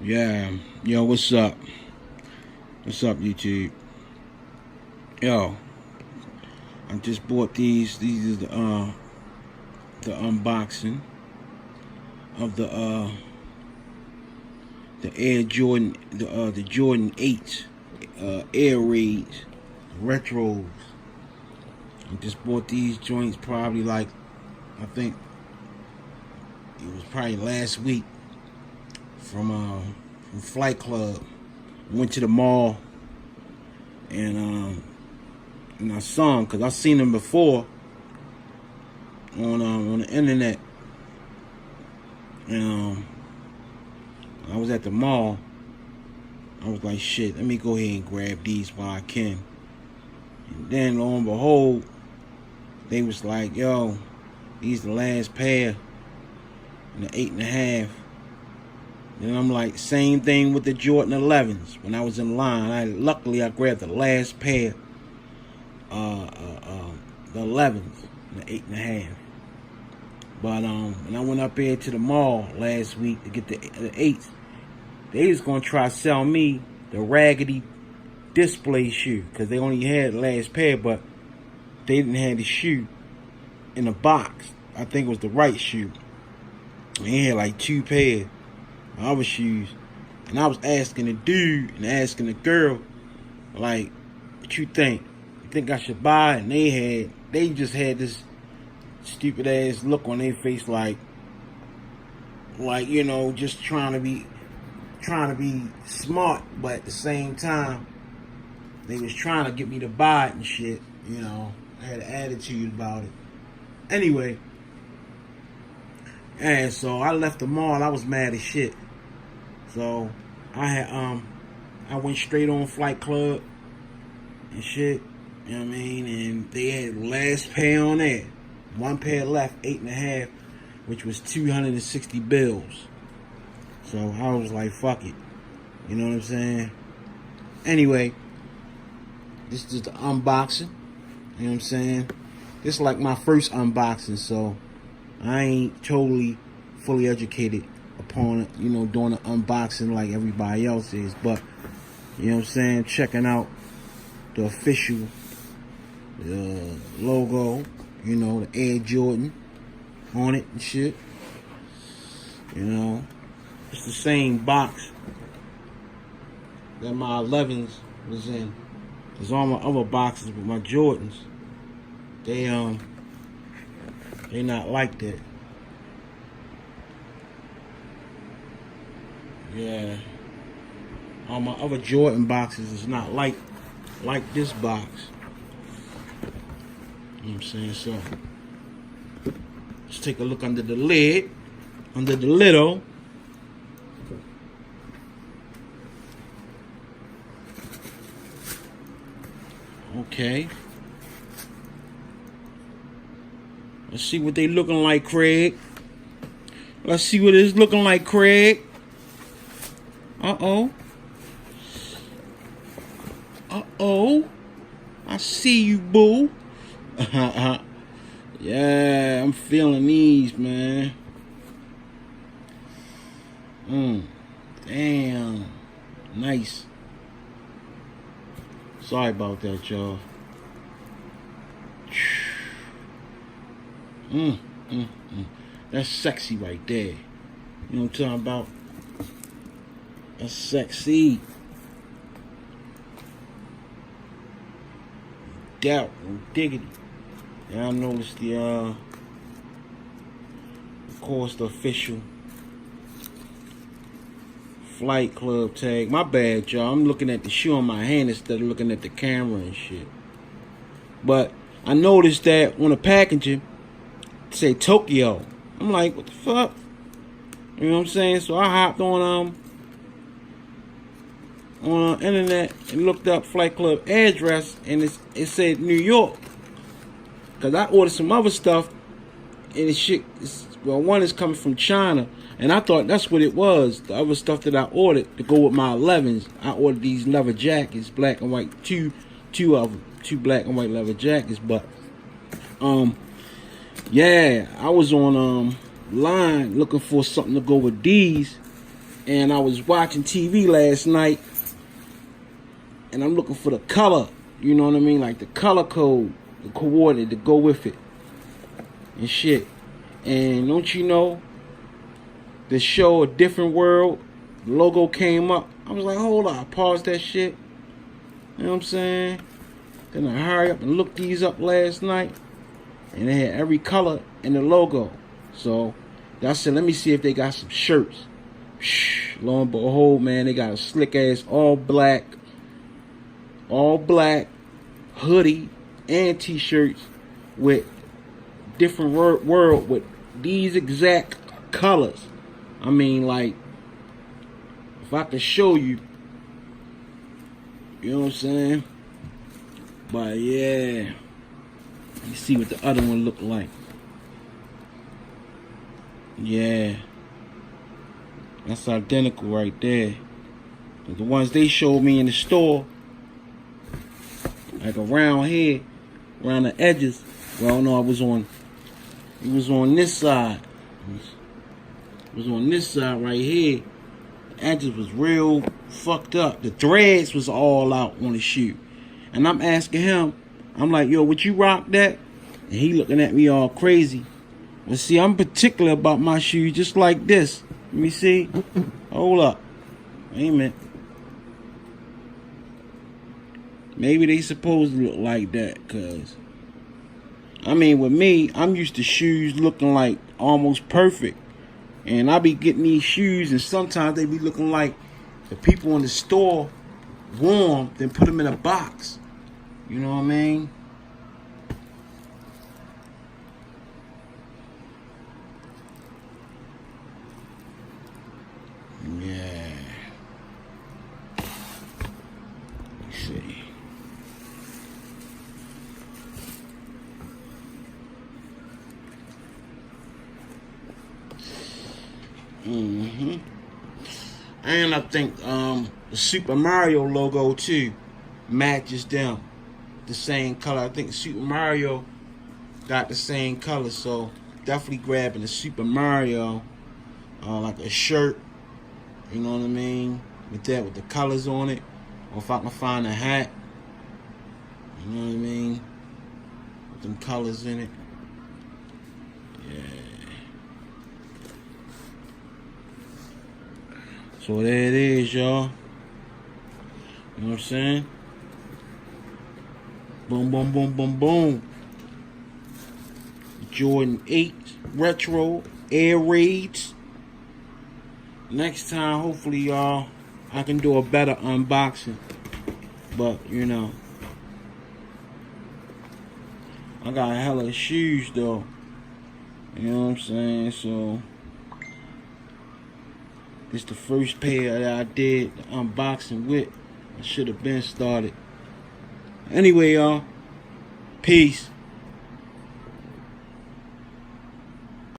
Yeah, yo, what's up? What's up, YouTube? Yo, I just bought these. These are the unboxing of the Air Jordan the Jordan 8 Air Raids retros. I just bought these joints probably like I think it was probably last week from Flight Club. Went to the mall and I saw them because I seen them before on the internet, and I was at the mall. I was like, shit, let me go ahead and grab these while I can. And then lo and behold, they was like, yo, these the last pair in the 8.5. And I'm like, same thing with the Jordan 11s. When I was in line, luckily I grabbed the last pair, the 11s, the 8.5. But when I went up here to the mall last week to get the 8s, they was gonna try to sell me the raggedy display shoe because they only had the last pair, but they didn't have the shoe in the box. I think it was the right shoe. They had like 2 pairs of other shoes, and I was asking the dude and asking the girl, like, what you think? You think I should buy? And they just had this stupid ass look on their face, like you know, just trying to be smart, but at the same time they was trying to get me to buy it and shit. You know, I had an attitude about it. Anyway, and so I left the mall. I was mad as shit. So I went straight on Flight Club and shit. You know what I mean? And they had the last pair on there. 1 pair left, 8.5, which was 260 bills. So I was like, fuck it. You know what I'm saying? Anyway, this is the unboxing. You know what I'm saying? This is like my first unboxing, so I ain't totally fully educated upon it, you know, doing an unboxing like everybody else is. But, you know what I'm saying? Checking out the official logo, you know, the Air Jordan on it and shit. You know, it's the same box that my 11s was in. Cause all my other boxes with my Jordans, they not like that. Yeah, all my other Jordan boxes is not like this box. You know what I'm saying? So let's take a look under the lid, under the lido. Okay. Let's see what they looking like, Craig. Let's see what it's looking like, Craig. Uh-oh. Uh-oh. I see you, boo. Yeah, I'm feeling these, man. Damn. Nice. Sorry about that, y'all. That's sexy right there. You know what I'm talking about? That's sexy. Doubt and diggity. And I noticed the of course, the official Flight Club tag. My bad, y'all. I'm looking at the shoe on my hand instead of looking at the camera and shit. But I noticed that on the packaging, it say Tokyo. I'm like, what the fuck? You know what I'm saying? So I hopped on internet and looked up Flight Club address, and it said New York. Cause I ordered some other stuff, and one is coming from China, and I thought that's what it was. The other stuff that I ordered to go with my 11s, I ordered these leather jackets, black and white, two of them, 2 black and white leather jackets. But yeah, I was on line looking for something to go with these, And I was watching TV last night, and I'm looking for the color, you know what I mean? Like the color code, the coordinate to go with it and shit. And don't you know, the show A Different World, the logo came up. I was like, hold up, I paused that shit. You know what I'm saying? Then I hurry up and looked these up last night, and they had every color in the logo. So I said, let me see if they got some shirts. Lo and behold, man, they got a slick ass all black hoodie and t-shirts with different world with these exact colors. I mean, like, if I could show you, you know what I'm saying? But yeah, you see what the other one looked like. Yeah, that's identical right there. The ones they showed me in the store, like around here, around the edges. Well, no, it was on this side. It was on this side right here. The edges was real fucked up. The threads was all out on the shoe. And I'm asking him, I'm like, yo, would you rock that? And he looking at me all crazy. Well, see, I'm particular about my shoes just like this. Let me see. Hold up. Wait a minute. Maybe they supposed to look like that, cause I mean, with me, I'm used to shoes looking like almost perfect. And I be getting these shoes, and sometimes they be looking like the people in the store warm, then put them in a box. You know what I mean? Yeah. Let's see. And I think the Super Mario logo too matches them, the same color. I think Super Mario got the same color, so definitely grabbing the Super Mario, like a shirt, you know what I mean, with the colors on it, or if I can find a hat, you know what I mean, with them colors in it. Yeah. So there it is, y'all. You know what I'm saying? Boom, boom, boom, boom, boom. Jordan 8 Retro Air Raids. Next time, hopefully, y'all, I can do a better unboxing. But, you know, I got a hell of shoes, though. You know what I'm saying? So this the first pair that I did the unboxing with. I should have been started. Anyway, y'all. Peace.